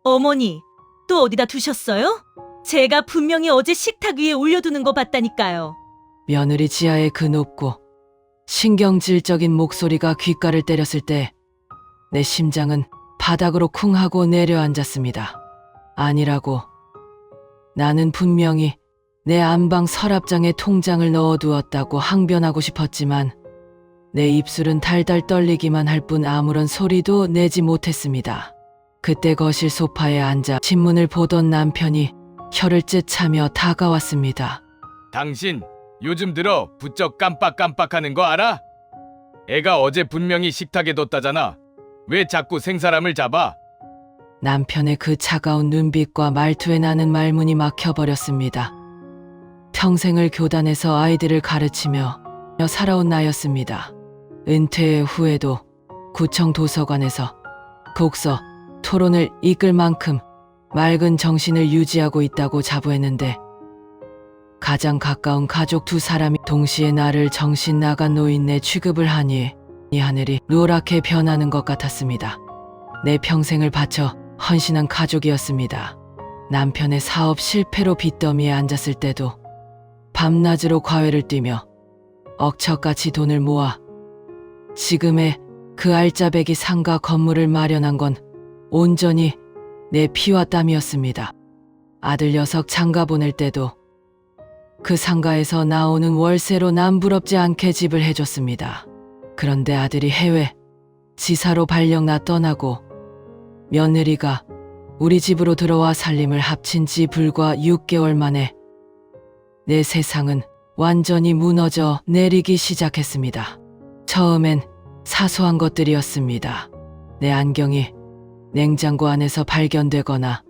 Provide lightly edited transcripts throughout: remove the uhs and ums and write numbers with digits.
어머니, 또 어디다 두셨어요? 제가 분명히 어제 식탁 위에 올려두는 거 봤다니까요. 며느리 지아의 그 높고 신경질적인 목소리가 귓가를 때렸을 때 내 심장은 바닥으로 쿵 하고 내려앉았습니다. 아니라고. 나는 분명히 내 안방 서랍장에 통장을 넣어두었다고 항변하고 싶었지만 내 입술은 달달 떨리기만 할 뿐 아무런 소리도 내지 못했습니다. 그때 거실 소파에 앉아 신문을 보던 남편이 혀를 째차며 다가왔습니다. 당신 요즘 들어 부쩍 깜빡깜빡하는 거 알아? 애가 어제 분명히 식탁에 뒀다잖아. 왜 자꾸 생사람을 잡아? 남편의 그 차가운 눈빛과 말투에 나는 말문이 막혀버렸습니다. 평생을 교단에서 아이들을 가르치며 살아온 나였습니다. 은퇴 후에도 구청 도서관에서 독서, 토론을 이끌 만큼 맑은 정신을 유지하고 있다고 자부했는데 가장 가까운 가족 두 사람이 동시에 나를 정신 나간 노인네 취급을 하니 이 하늘이 노랗게 변하는 것 같았습니다. 내 평생을 바쳐 헌신한 가족이었습니다. 남편의 사업 실패로 빚더미에 앉았을 때도 밤낮으로 과외를 뛰며 억척같이 돈을 모아 지금의 그 알짜배기 상가 건물을 마련한 건 온전히 내 피와 땀이었습니다. 아들 녀석 장가 보낼 때도 그 상가에서 나오는 월세로 남부럽지 않게 집을 해줬습니다. 그런데 아들이 해외 지사로 발령나 떠나고 며느리가 우리 집으로 들어와 살림을 합친 지 불과 6개월 만에 내 세상은 완전히 무너져 내리기 시작했습니다. 처음엔 사소한 것들이었습니다. 내 안경이 냉장고 안에서 발견되거나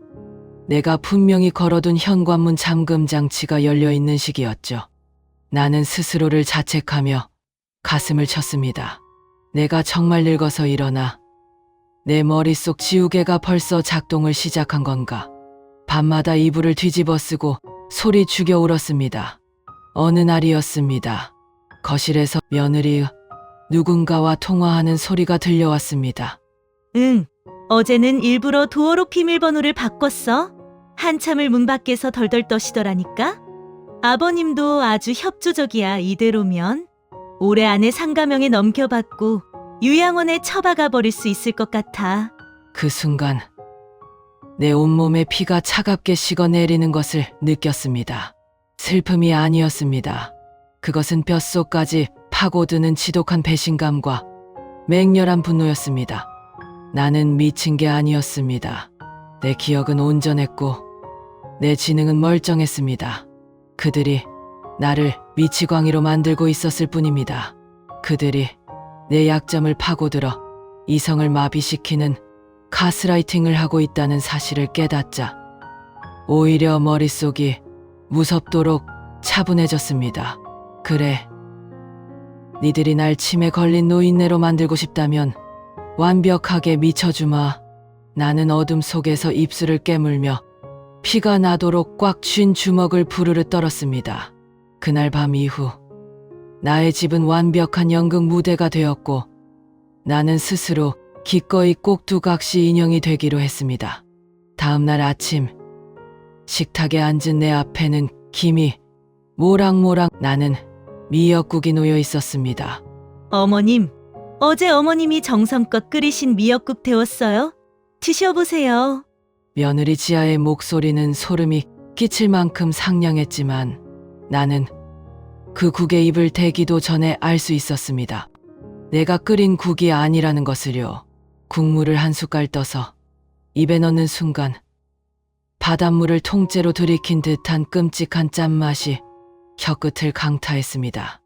내가 분명히 걸어둔 현관문 잠금 장치가 열려있는 시기였죠. 나는 스스로를 자책하며 가슴을 쳤습니다. 내가 정말 늙어서 일어나 내 머릿속 지우개가 벌써 작동을 시작한 건가. 밤마다 이불을 뒤집어 쓰고 소리 죽여 울었습니다. 어느 날이었습니다. 거실에서 며느리의 누군가와 통화하는 소리가 들려왔습니다. 응, 어제는 일부러 도어록 비밀번호를 바꿨어. 한참을 문 밖에서 덜덜 떠시더라니까. 아버님도 아주 협조적이야. 이대로면 올해 안에 상가명에 넘겨받고 요양원에 처박아 버릴 수 있을 것 같아. 그 순간 내 온몸에 피가 차갑게 식어내리는 것을 느꼈습니다. 슬픔이 아니었습니다. 그것은 뼛속까지 파고드는 지독한 배신감과 맹렬한 분노였습니다. 나는 미친 게 아니었습니다. 내 기억은 온전했고 내 지능은 멀쩡했습니다. 그들이 나를 미치광이로 만들고 있었을 뿐입니다. 그들이 내 약점을 파고들어 이성을 마비시키는 가스라이팅을 하고 있다는 사실을 깨닫자 오히려 머릿속이 무섭도록 차분해졌습니다. 그래, 니들이 날 치매 걸린 노인네로 만들고 싶다면 완벽하게 미쳐주마. 나는 어둠 속에서 입술을 깨물며 피가 나도록 꽉 쥔 주먹을 부르르 떨었습니다. 그날 밤 이후 나의 집은 완벽한 연극 무대가 되었고 나는 스스로 기꺼이 꼭두각시 인형이 되기로 했습니다. 다음 날 아침 식탁에 앉은 내 앞에는 김이 모락모락 나는 미역국이 놓여 있었습니다. 어머님, 어제 어머님이 정성껏 끓이신 미역국 데웠어요. 드셔보세요. 며느리 지아의 목소리는 소름이 끼칠 만큼 상냥했지만 나는 그 국에 입을 대기도 전에 알 수 있었습니다. 내가 끓인 국이 아니라는 것을요. 국물을 한 숟갈 떠서 입에 넣는 순간 바닷물을 통째로 들이킨 듯한 끔찍한 짠맛이 혀끝을 강타했습니다.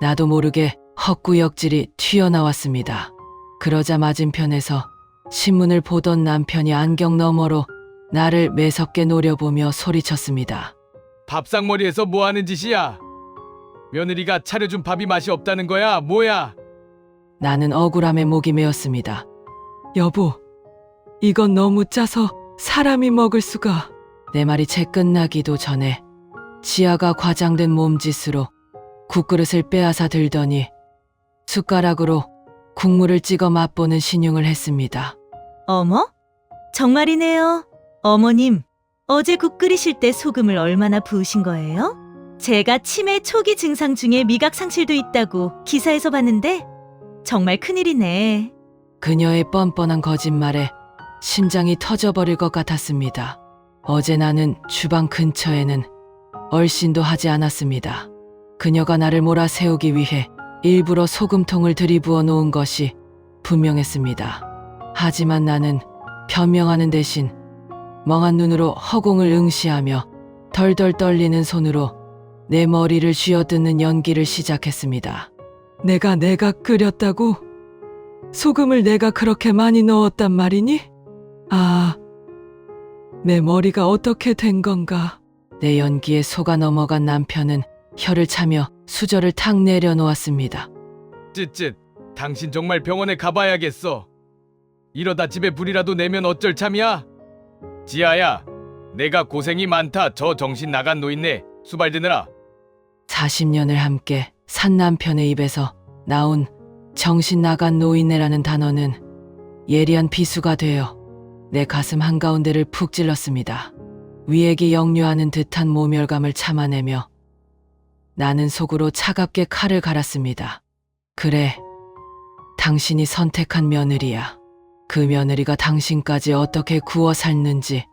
나도 모르게 헛구역질이 튀어나왔습니다. 그러자 맞은편에서 신문을 보던 남편이 안경 너머로 나를 매섭게 노려보며 소리쳤습니다. 밥상머리에서 뭐 하는 짓이야? 며느리가 차려준 밥이 맛이 없다는 거야? 뭐야? 나는 억울함에 목이 메었습니다. 여보, 이건 너무 짜서 사람이 먹을 수가. 내 말이 채 끝나기도 전에 지아가 과장된 몸짓으로 국그릇을 빼앗아 들더니 숟가락으로 국물을 찍어 맛보는 신용을 했습니다. 어머? 정말이네요. 어머님, 어제 국 끓이실 때 소금을 얼마나 부으신 거예요? 제가 치매 초기 증상 중에 미각 상실도 있다고 기사에서 봤는데 정말 큰일이네. 그녀의 뻔뻔한 거짓말에 심장이 터져버릴 것 같았습니다. 어제 나는 주방 근처에는 얼씬도 하지 않았습니다. 그녀가 나를 몰아세우기 위해 일부러 소금통을 들이부어 놓은 것이 분명했습니다. 하지만 나는 변명하는 대신 멍한 눈으로 허공을 응시하며 덜덜 떨리는 손으로 내 머리를 쥐어뜯는 연기를 시작했습니다. 내가 끓였다고? 소금을 내가 그렇게 많이 넣었단 말이니? 아, 내 머리가 어떻게 된 건가? 내 연기에 속아 넘어간 남편은 혀를 차며 수저를 탁 내려놓았습니다. 쯧쯧, 당신 정말 병원에 가봐야겠어. 이러다 집에 불이라도 내면 어쩔 참이야? 지아야, 내가 고생이 많다. 저 정신 나간 노인네 수발 드느라. 40년을 함께 산 남편의 입에서 나온 정신 나간 노인네라는 단어는 예리한 비수가 되어 내 가슴 한가운데를 푹 찔렀습니다. 위액이 역류하는 듯한 모멸감을 참아내며 나는 속으로 차갑게 칼을 갈았습니다. 그래, 당신이 선택한 며느리야. 그 며느리가 당신까지 어떻게 구워 살는지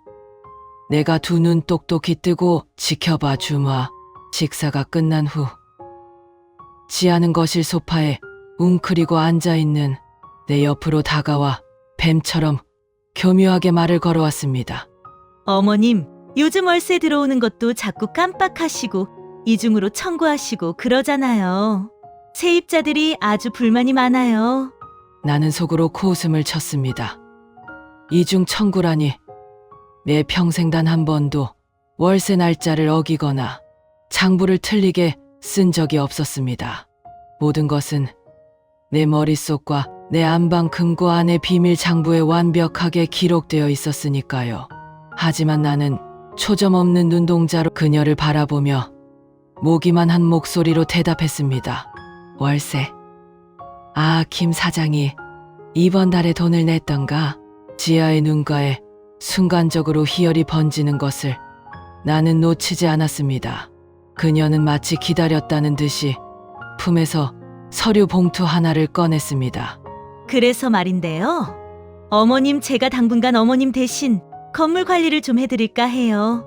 내가 두 눈 똑똑히 뜨고 지켜봐 주마. 식사가 끝난 후 지아는 거실 소파에 웅크리고 앉아있는 내 옆으로 다가와 뱀처럼 교묘하게 말을 걸어왔습니다. 어머님, 요즘 월세 들어오는 것도 자꾸 깜빡하시고 이중으로 청구하시고 그러잖아요. 세입자들이 아주 불만이 많아요. 나는 속으로 코웃음을 쳤습니다. 이중 청구라니, 내 평생 단 한 번도 월세 날짜를 어기거나 장부를 틀리게 쓴 적이 없었습니다. 모든 것은 내 머릿속과 내 안방 금고 안의 비밀 장부에 완벽하게 기록되어 있었으니까요. 하지만 나는 초점 없는 눈동자로 그녀를 바라보며 모기만 한 목소리로 대답했습니다. 월세. 아, 김 사장이 이번 달에 돈을 냈던가? 지아의 눈가에 순간적으로 희열이 번지는 것을 나는 놓치지 않았습니다. 그녀는 마치 기다렸다는 듯이 품에서 서류 봉투 하나를 꺼냈습니다. 그래서 말인데요. 어머님, 제가 당분간 어머님 대신 건물 관리를 좀 해드릴까 해요.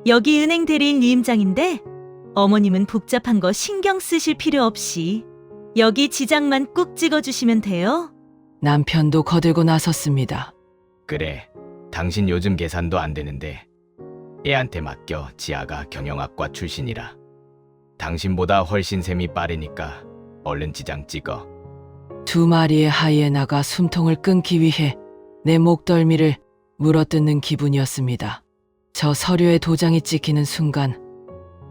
여기 은행 대리인 위임장인데 어머님은 복잡한 거 신경 쓰실 필요 없이 여기 지장만 꾹 찍어주시면 돼요. 남편도 거들고 나섰습니다. 그래, 당신 요즘 계산도 안 되는데 애한테 맡겨. 지아가 경영학과 출신이라 당신보다 훨씬 셈이 빠르니까 얼른 지장 찍어. 두 마리의 하이에나가 숨통을 끊기 위해 내 목덜미를 물어뜯는 기분이었습니다. 저 서류에 도장이 찍히는 순간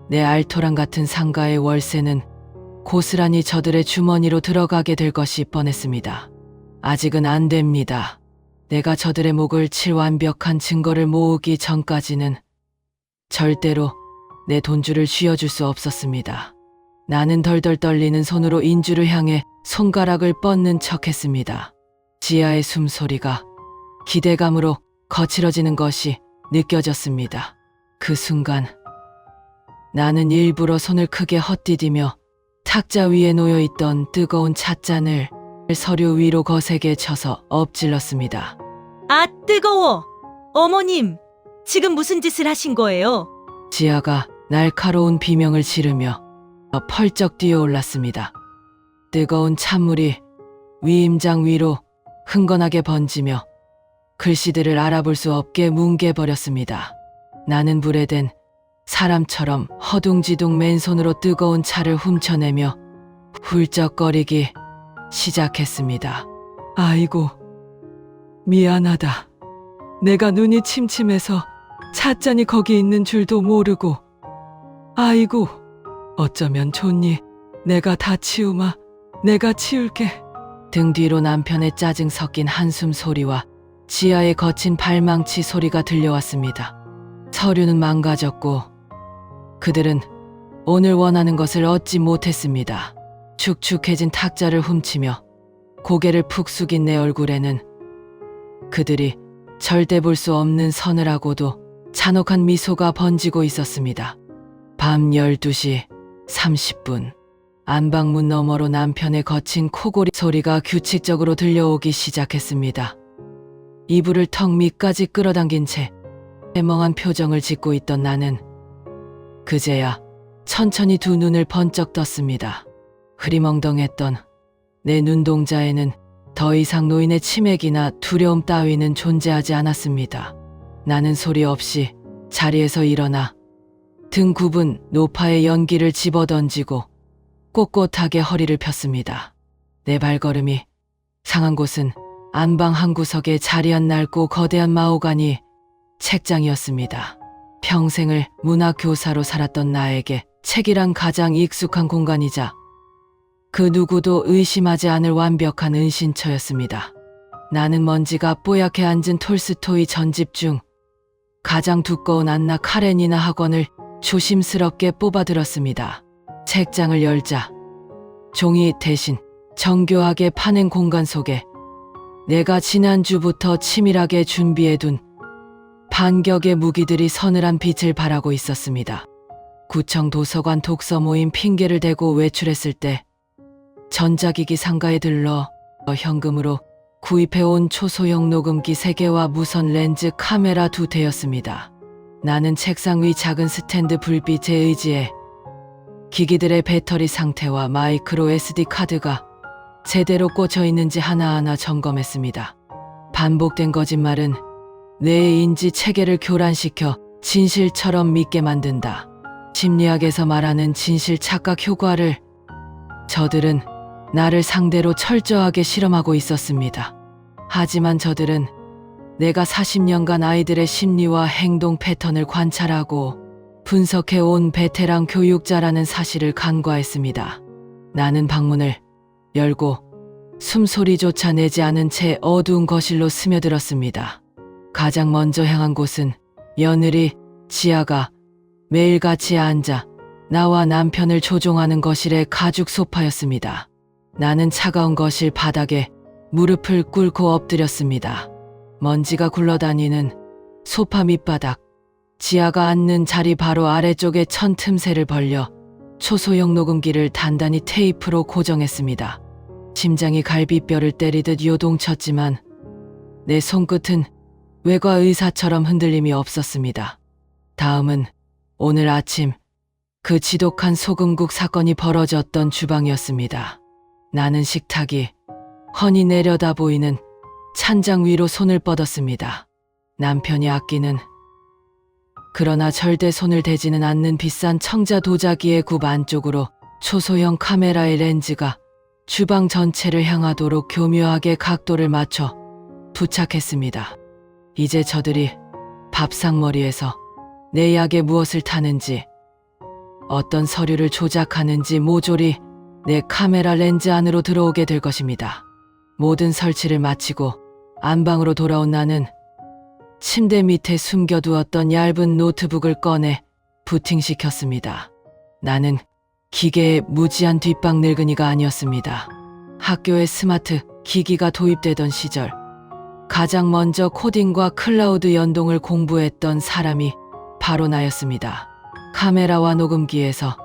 내 알토란 같은 상가의 월세는 고스란히 저들의 주머니로 들어가게 될 것이 뻔했습니다. 아직은 안 됩니다. 내가 저들의 목을 칠 완벽한 증거를 모으기 전까지는 절대로 내 돈줄을 쥐어줄 수 없었습니다. 나는 덜덜 떨리는 손으로 인주를 향해 손가락을 뻗는 척했습니다. 지아의 숨소리가 기대감으로 거칠어지는 것이 느껴졌습니다. 그 순간 나는 일부러 손을 크게 헛디디며 탁자 위에 놓여있던 뜨거운 찻잔을 서류 위로 거세게 쳐서 엎질렀습니다. 아, 뜨거워! 어머님, 지금 무슨 짓을 하신 거예요? 지아가 날카로운 비명을 지르며 펄쩍 뛰어올랐습니다. 뜨거운 찬물이 위임장 위로 흥건하게 번지며 글씨들을 알아볼 수 없게 뭉개버렸습니다. 나는 불에 댄 사람처럼 허둥지둥 맨손으로 뜨거운 차를 훔쳐내며 훌쩍거리기 시작했습니다. 아이고, 미안하다. 내가 눈이 침침해서 찻잔이 거기 있는 줄도 모르고. 아이고, 어쩌면 좋니? 내가 다 치우마. 내가 치울게. 등 뒤로 남편의 짜증 섞인 한숨 소리와 지아의 거친 발망치 소리가 들려왔습니다. 서류는 망가졌고 그들은 오늘 원하는 것을 얻지 못했습니다. 축축해진 탁자를 훔치며 고개를 푹 숙인 내 얼굴에는 그들이 절대 볼 수 없는 서늘하고도 잔혹한 미소가 번지고 있었습니다. 밤 12시 30분. 안방문 너머로 남편의 거친 코골이 소리가 규칙적으로 들려오기 시작했습니다. 이불을 턱 밑까지 끌어당긴 채 해멍한 표정을 짓고 있던 나는 그제야 천천히 두 눈을 번쩍 떴습니다. 흐리멍덩했던 내 눈동자에는 더 이상 노인의 치맥이나 두려움 따위는 존재하지 않았습니다. 나는 소리 없이 자리에서 일어나 등 굽은 노파의 연기를 집어던지고 꼿꼿하게 허리를 폈습니다. 내 발걸음이 상한 곳은 안방 한 구석에 자리한 낡고 거대한 마호가니 책장이었습니다. 평생을 문학교사로 살았던 나에게 책이란 가장 익숙한 공간이자 그 누구도 의심하지 않을 완벽한 은신처였습니다. 나는 먼지가 뽀얗게 앉은 톨스토이 전집 중 가장 두꺼운 안나 카레니나 학원을 조심스럽게 뽑아들었습니다. 책장을 열자 종이 대신 정교하게 파낸 공간 속에 내가 지난주부터 치밀하게 준비해둔 반격의 무기들이 서늘한 빛을 발하고 있었습니다. 구청 도서관 독서 모임 핑계를 대고 외출했을 때 전자기기 상가에 들러 현금으로 구입해온 초소형 녹음기 3개와 무선 렌즈 카메라 2대였습니다. 나는 책상 위 작은 스탠드 불빛에 의지해 기기들의 배터리 상태와 마이크로 SD 카드가 제대로 꽂혀 있는지 하나하나 점검했습니다. 반복된 거짓말은 뇌의 인지 체계를 교란시켜 진실처럼 믿게 만든다. 심리학에서 말하는 진실 착각 효과를 저들은 나를 상대로 철저하게 실험하고 있었습니다. 하지만 저들은 내가 40년간 아이들의 심리와 행동 패턴을 관찰하고 분석해온 베테랑 교육자라는 사실을 간과했습니다. 나는 방문을 열고 숨소리조차 내지 않은 채 어두운 거실로 스며들었습니다. 가장 먼저 향한 곳은 며느리 지아가 매일같이 앉아 나와 남편을 조종하는 거실의 가죽 소파였습니다. 나는 차가운 거실 바닥에 무릎을 꿇고 엎드렸습니다. 먼지가 굴러다니는 소파 밑바닥, 지아가 앉는 자리 바로 아래쪽에 천 틈새를 벌려 초소형 녹음기를 단단히 테이프로 고정했습니다. 심장이 갈비뼈를 때리듯 요동쳤지만 내 손끝은 외과 의사처럼 흔들림이 없었습니다. 다음은 오늘 아침 그 지독한 소금국 사건이 벌어졌던 주방이었습니다. 나는 식탁이 훤히 내려다 보이는 찬장 위로 손을 뻗었습니다. 남편이 아끼는 그러나 절대 손을 대지는 않는 비싼 청자 도자기의 굽 안쪽으로 초소형 카메라의 렌즈가 주방 전체를 향하도록 교묘하게 각도를 맞춰 부착했습니다. 이제 저들이 밥상머리에서 내 약에 무엇을 타는지, 어떤 서류를 조작하는지 모조리 내 카메라 렌즈 안으로 들어오게 될 것입니다. 모든 설치를 마치고 안방으로 돌아온 나는 침대 밑에 숨겨두었던 얇은 노트북을 꺼내 부팅시켰습니다. 나는 기계의 무지한 뒷방 늙은이가 아니었습니다. 학교에 스마트 기기가 도입되던 시절 가장 먼저 코딩과 클라우드 연동을 공부했던 사람이 바로 나였습니다. 카메라와 녹음기에서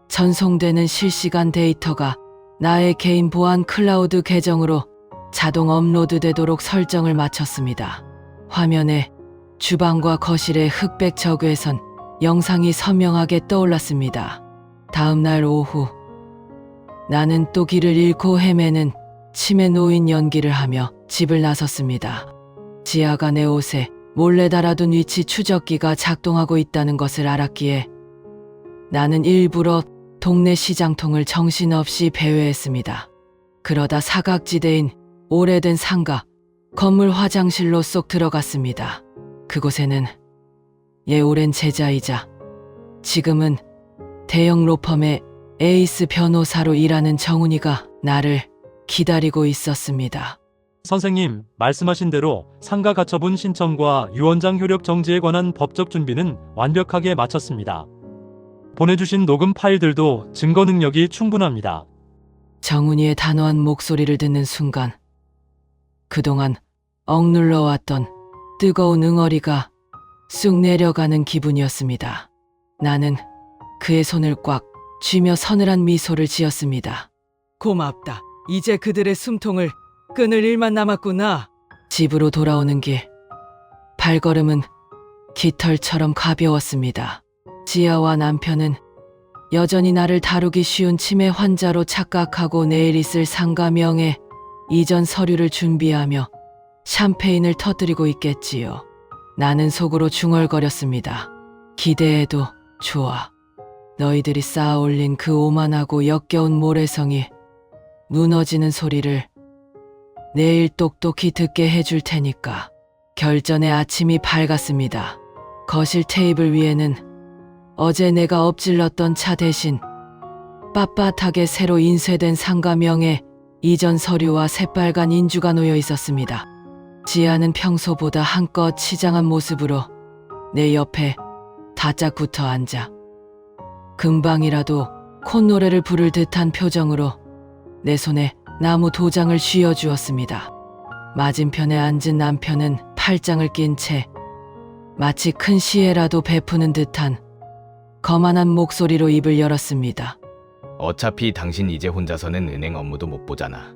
전송되는 실시간 데이터가 나의 개인 보안 클라우드 계정으로 자동 업로드되도록 설정을 마쳤습니다. 화면에 주방과 거실의 흑백 저괴선 영상이 선명하게 떠올랐습니다. 다음 날 오후 나는 또 길을 잃고 헤매는 치매 노인 연기를 하며 집을 나섰습니다. 지아가 내 옷에 몰래 달아둔 위치 추적기가 작동하고 있다는 것을 알았기에 나는 일부러 동네 시장통을 정신없이 배회했습니다. 그러다 사각지대인 오래된 상가, 건물 화장실로 쏙 들어갔습니다. 그곳에는 예 오랜 제자이자 지금은 대형 로펌의 에이스 변호사로 일하는 정훈이가 나를 기다리고 있었습니다. 선생님, 말씀하신 대로 상가 가처분 신청과 유언장 효력 정지에 관한 법적 준비는 완벽하게 마쳤습니다. 보내주신 녹음 파일들도 증거 능력이 충분합니다. 정훈이의 단호한 목소리를 듣는 순간 그동안 억눌러 왔던 뜨거운 응어리가 쑥 내려가는 기분이었습니다. 나는 그의 손을 꽉 쥐며 서늘한 미소를 지었습니다. 고맙다. 이제 그들의 숨통을 끊을 일만 남았구나. 집으로 돌아오는 길, 발걸음은 깃털처럼 가벼웠습니다. 지아와 남편은 여전히 나를 다루기 쉬운 치매 환자로 착각하고 내일 있을 상가명의 이전 서류를 준비하며 샴페인을 터뜨리고 있겠지요. 나는 속으로 중얼거렸습니다. 기대해도 좋아. 너희들이 쌓아 올린 그 오만하고 역겨운 모래성이 무너지는 소리를 내일 똑똑히 듣게 해줄 테니까. 결전의 아침이 밝았습니다. 거실 테이블 위에는 어제 내가 엎질렀던 차 대신 빳빳하게 새로 인쇄된 상가명의 이전 서류와 새빨간 인주가 놓여 있었습니다. 지아는 평소보다 한껏 치장한 모습으로 내 옆에 다짝 붙어 앉아 금방이라도 콧노래를 부를 듯한 표정으로 내 손에 나무 도장을 쥐어주었습니다. 맞은편에 앉은 남편은 팔짱을 낀 채 마치 큰 시혜라도 베푸는 듯한 거만한 목소리로 입을 열었습니다. 어차피 당신 이제 혼자서는 은행 업무도 못 보잖아.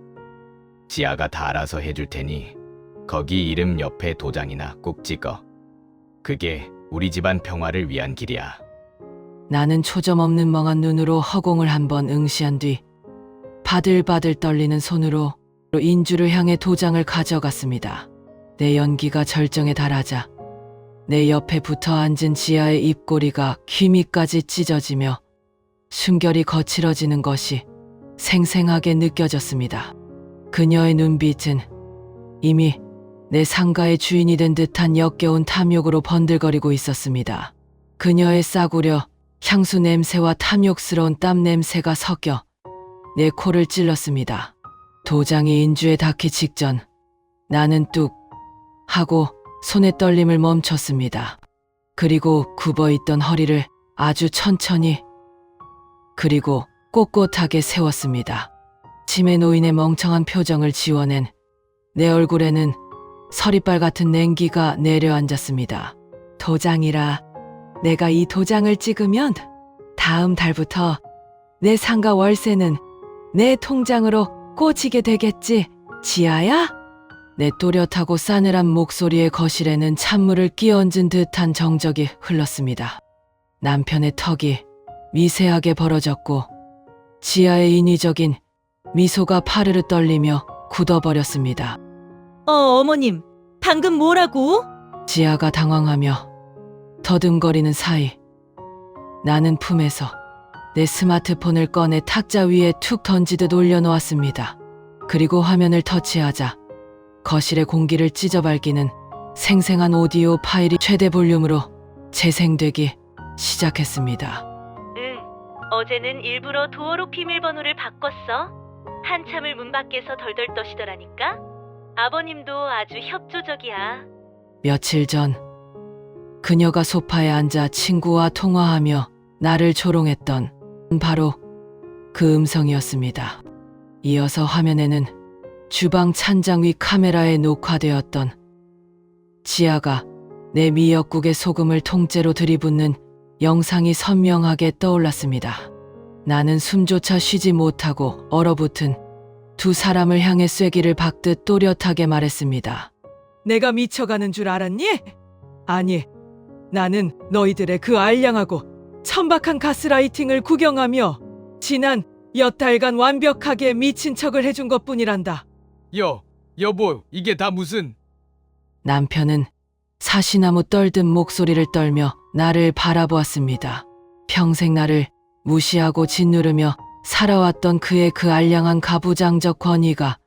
지아가 다 알아서 해줄 테니 거기 이름 옆에 도장이나 꼭 찍어. 그게 우리 집안 평화를 위한 길이야. 나는 초점 없는 멍한 눈으로 허공을 한번 응시한 뒤 바들바들 떨리는 손으로 인주를 향해 도장을 가져갔습니다. 내 연기가 절정에 달하자 내 옆에 붙어 앉은 지아의 입꼬리가 귀밑까지 찢어지며 숨결이 거칠어지는 것이 생생하게 느껴졌습니다. 그녀의 눈빛은 이미 내 상가의 주인이 된 듯한 역겨운 탐욕으로 번들거리고 있었습니다. 그녀의 싸구려 향수 냄새와 탐욕스러운 땀 냄새가 섞여 내 코를 찔렀습니다. 도장이 인주에 닿기 직전 나는 뚝 하고 손의 떨림을 멈췄습니다. 그리고 굽어있던 허리를 아주 천천히 그리고 꼿꼿하게 세웠습니다. 치매 노인의 멍청한 표정을 지워낸 내 얼굴에는 서리빨 같은 냉기가 내려앉았습니다. 도장이라 내가 이 도장을 찍으면 다음 달부터 내 상가 월세는 내 통장으로 꽂히게 되겠지, 지아야? 내 또렷하고 싸늘한 목소리의 거실에는 찬물을 끼얹은 듯한 정적이 흘렀습니다. 남편의 턱이 미세하게 벌어졌고 지아의 인위적인 미소가 파르르 떨리며 굳어버렸습니다. 어머님, 방금 뭐라고? 지아가 당황하며 더듬거리는 사이 나는 품에서 내 스마트폰을 꺼내 탁자 위에 툭 던지듯 올려놓았습니다. 그리고 화면을 터치하자 거실의 공기를 찢어밟기는 생생한 오디오 파일이 최대 볼륨으로 재생되기 시작했습니다. 응, 어제는 일부러 도어록 비밀번호를 바꿨어. 한참을 문 밖에서 덜덜 떠시더라니까. 아버님도 아주 협조적이야. 며칠 전 그녀가 소파에 앉아 친구와 통화하며 나를 조롱했던 바로 그 음성이었습니다. 이어서 화면에는 주방 찬장 위 카메라에 녹화되었던 지아가 내 미역국에 소금을 통째로 들이붓는 영상이 선명하게 떠올랐습니다. 나는 숨조차 쉬지 못하고 얼어붙은 두 사람을 향해 쐐기를 박듯 또렷하게 말했습니다. 내가 미쳐가는 줄 알았니? 아니, 나는 너희들의 그 알량하고 천박한 가스라이팅을 구경하며 지난 몇 달간 완벽하게 미친 척을 해준 것뿐이란다. 여보, 이게 다 무슨... 남편은 사시나무 떨듯 목소리를 떨며 나를 바라보았습니다. 평생 나를 무시하고 짓누르며 살아왔던 그의 그 알량한 가부장적 권위가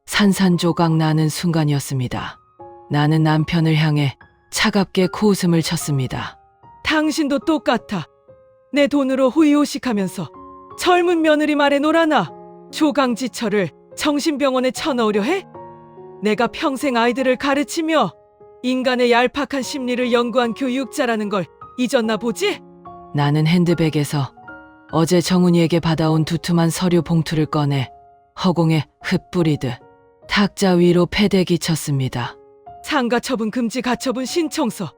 산산조각 나는 순간이었습니다. 나는 남편을 향해 차갑게 코웃음을 쳤습니다. 당신도 똑같아. 내 돈으로 호의호식하면서 젊은 며느리 말에 놀아나 조강지처를 정신병원에 쳐넣으려 해? 내가 평생 아이들을 가르치며 인간의 얄팍한 심리를 연구한 교육자라는 걸 잊었나 보지? 나는 핸드백에서 어제 정훈이에게 받아온 두툼한 서류 봉투를 꺼내 허공에 흩뿌리듯 탁자 위로 패대기 쳤습니다. 상가 처분 금지 가처분 신청서.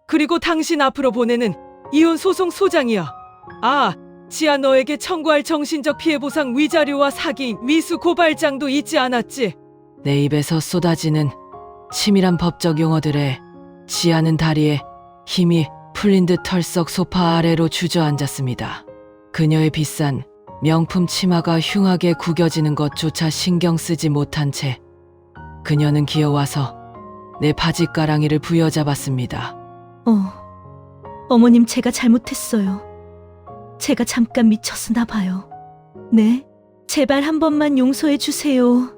그리고 당신 앞으로 보내는 이혼 소송 소장이야. 아, 지아 너에게 청구할 정신적 피해 보상 위자료와 사기, 미수 고발장도 잊지 않았지? 내 입에서 쏟아지는 치밀한 법적 용어들에 지아는 다리에 힘이 풀린 듯 털썩 소파 아래로 주저앉았습니다. 그녀의 비싼 명품 치마가 흉하게 구겨지는 것조차 신경 쓰지 못한 채 그녀는 기어와서 내 바지가랑이를 부여잡았습니다. 어머님 제가 잘못했어요. 제가 잠깐 미쳤나 봐요. 네, 제발 한 번만 용서해 주세요.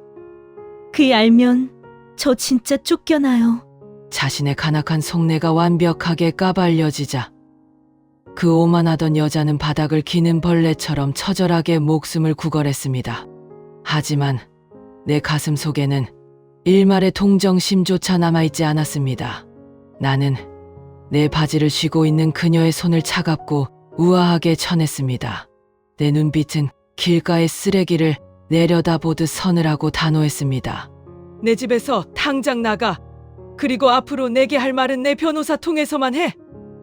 그이 알면 저 진짜 쫓겨나요. 자신의 간악한 속내가 완벽하게 까발려지자 그 오만하던 여자는 바닥을 기는 벌레처럼 처절하게 목숨을 구걸했습니다. 하지만 내 가슴 속에는 일말의 동정심조차 남아있지 않았습니다. 나는 내 바지를 쥐고 있는 그녀의 손을 차갑고 우아하게 쳐냈습니다. 내 눈빛은 길가의 쓰레기를 내려다보듯 서늘하고 단호했습니다. 내 집에서 당장 나가. 그리고 앞으로 내게 할 말은 내 변호사 통해서만 해.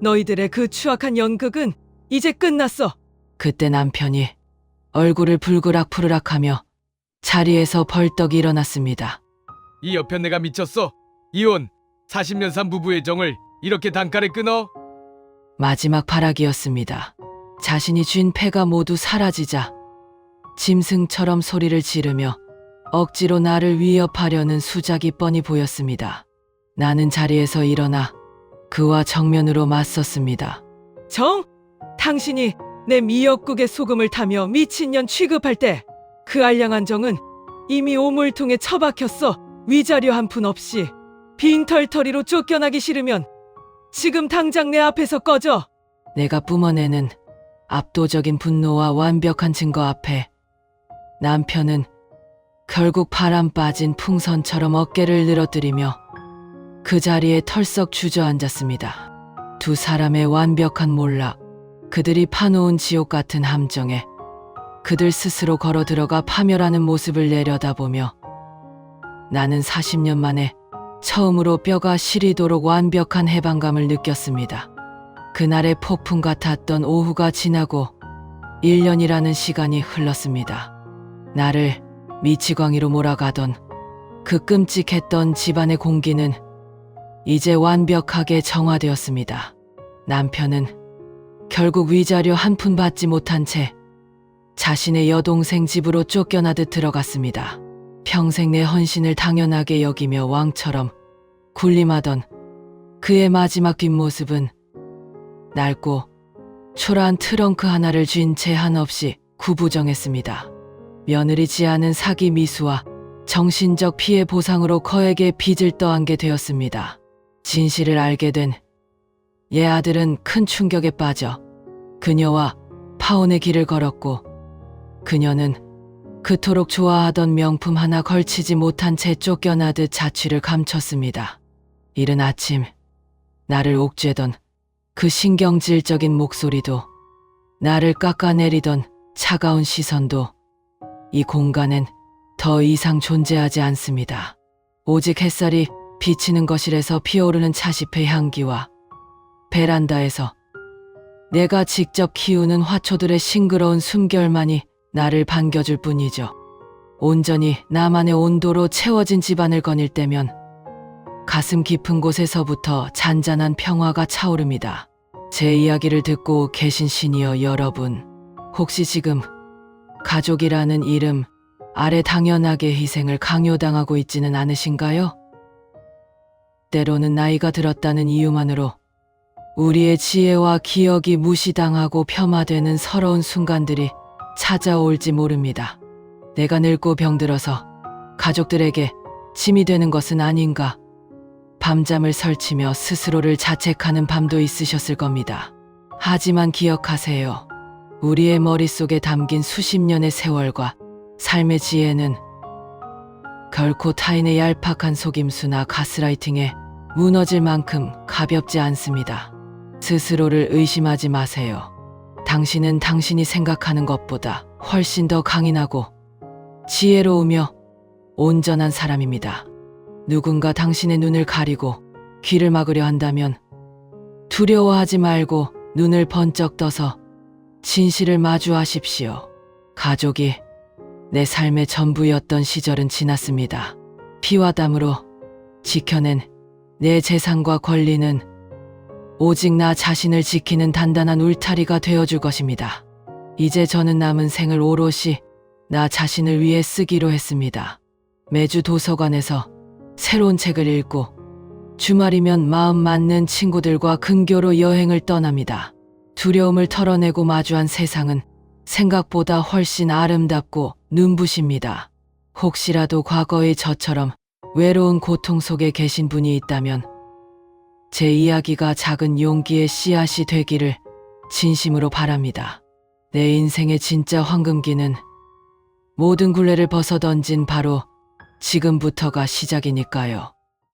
너희들의 그 추악한 연극은 이제 끝났어. 그때 남편이 얼굴을 불그락푸르락하며 자리에서 벌떡 일어났습니다. 이 여편 내가 미쳤어. 이혼. 40년 산 부부의 정을 이렇게 단칼에 끊어? 마지막 발악이었습니다. 자신이 쥔 패가 모두 사라지자 짐승처럼 소리를 지르며 억지로 나를 위협하려는 수작이 뻔히 보였습니다. 나는 자리에서 일어나 그와 정면으로 맞섰습니다. 정? 당신이 내 미역국에 소금을 타며 미친년 취급할 때 그 알량한 정은 이미 오물통에 처박혔어. 위자료 한 푼 없이 빈털터리로 쫓겨나기 싫으면 지금 당장 내 앞에서 꺼져. 내가 뿜어내는 압도적인 분노와 완벽한 증거 앞에 남편은 결국 바람 빠진 풍선처럼 어깨를 늘어뜨리며 그 자리에 털썩 주저앉았습니다. 두 사람의 완벽한 몰락, 그들이 파놓은 지옥 같은 함정에 그들 스스로 걸어 들어가 파멸하는 모습을 내려다보며 나는 40년 만에 처음으로 뼈가 시리도록 완벽한 해방감을 느꼈습니다. 그날의 폭풍 같았던 오후가 지나고 1년이라는 시간이 흘렀습니다. 나를 미치광이로 몰아가던 그 끔찍했던 집안의 공기는 이제 완벽하게 정화되었습니다. 남편은 결국 위자료 한 푼 받지 못한 채 자신의 여동생 집으로 쫓겨나듯 들어갔습니다. 평생 내 헌신을 당연하게 여기며 왕처럼 군림하던 그의 마지막 뒷모습은 낡고 초라한 트렁크 하나를 쥔 채 한없이 구부정했습니다. 며느리 지아는 사기 미수와 정신적 피해 보상으로 거액의 빚을 떠안게 되었습니다. 진실을 알게 된 얘 아들은 큰 충격에 빠져 그녀와 파혼의 길을 걸었고 그녀는 그토록 좋아하던 명품 하나 걸치지 못한 채 쫓겨나듯 자취를 감췄습니다. 이른 아침 나를 옥죄던 그 신경질적인 목소리도 나를 깎아내리던 차가운 시선도 이 공간엔 더 이상 존재하지 않습니다. 오직 햇살이 비치는 거실에서 피어오르는 차시패 향기와 베란다에서 내가 직접 키우는 화초들의 싱그러운 숨결만이 나를 반겨줄 뿐이죠. 온전히 나만의 온도로 채워진 집안을 거닐 때면 가슴 깊은 곳에서부터 잔잔한 평화가 차오릅니다. 제 이야기를 듣고 계신 시니어 여러분, 혹시 지금 가족이라는 이름 아래 당연하게 희생을 강요당하고 있지는 않으신가요? 때로는 나이가 들었다는 이유만으로 우리의 지혜와 기억이 무시당하고 폄하되는 서러운 순간들이 찾아올지 모릅니다. 내가 늙고 병들어서 가족들에게 짐이 되는 것은 아닌가. 밤잠을 설치며 스스로를 자책하는 밤도 있으셨을 겁니다. 하지만 기억하세요. 우리의 머릿속에 담긴 수십 년의 세월과 삶의 지혜는 결코 타인의 얄팍한 속임수나 가스라이팅에 무너질 만큼 가볍지 않습니다. 스스로를 의심하지 마세요. 당신은 당신이 생각하는 것보다 훨씬 더 강인하고 지혜로우며 온전한 사람입니다. 누군가 당신의 눈을 가리고 귀를 막으려 한다면 두려워하지 말고 눈을 번쩍 떠서 진실을 마주하십시오. 가족이 내 삶의 전부였던 시절은 지났습니다. 피와 땀으로 지켜낸 내 재산과 권리는 오직 나 자신을 지키는 단단한 울타리가 되어줄 것입니다. 이제 저는 남은 생을 오롯이 나 자신을 위해 쓰기로 했습니다. 매주 도서관에서 새로운 책을 읽고 주말이면 마음 맞는 친구들과 근교로 여행을 떠납니다. 두려움을 털어내고 마주한 세상은 생각보다 훨씬 아름답고 눈부십니다. 혹시라도 과거의 저처럼 외로운 고통 속에 계신 분이 있다면 제 이야기가 작은 용기의 씨앗이 되기를 진심으로 바랍니다. 내 인생의 진짜 황금기는 모든 굴레를 벗어던진 바로 지금부터가 시작이니까요.